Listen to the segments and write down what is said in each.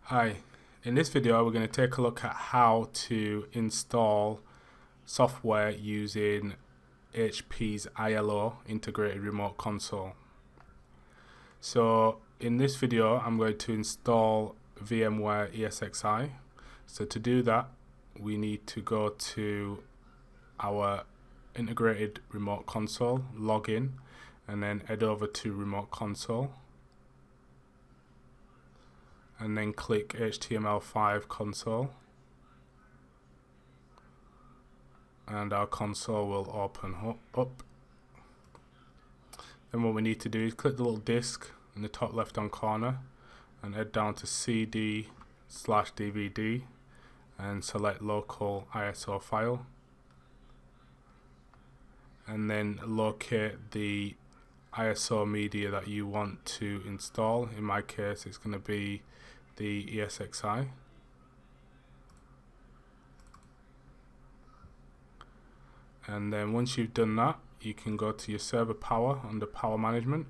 Hi, in this video we're going to take a look at how to install software using HP's iLO integrated remote console. So in this video I'm going to install VMware ESXi. So to do that we need to go to our integrated remote console, log in, and then head over to remote console. And then click HTML5 console, and our console will open up. Then what we need to do is click the little disk in the top left hand corner and head down to CD/DVD and select local ISO file, and then locate the ISO media that you want to install. In my case it's going to be the ESXi. And then once you've done that, you can go to your server power under power management,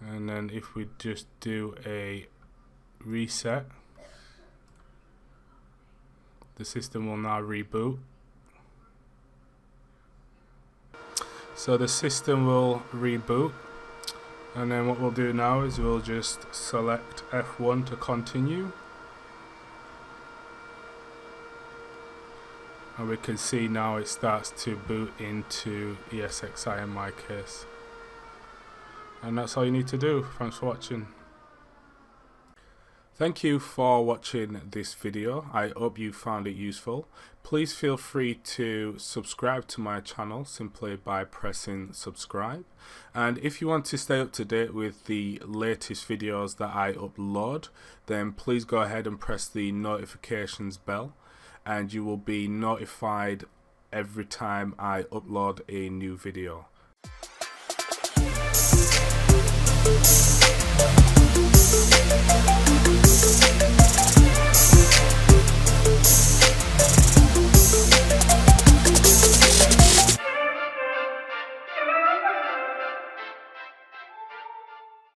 and then if we just do a reset, the system will now reboot. So the system will reboot, and then what we'll do now is we'll just select F1 to continue, and we can see now it starts to boot into ESXi in my case. And that's all you need to do. Thanks for watching. Thank you for watching this video. I hope you found it useful. Please feel free to subscribe to my channel simply by pressing subscribe. And if you want to stay up to date with the latest videos that I upload, then please go ahead and press the notifications bell, and you will be notified every time I upload a new video.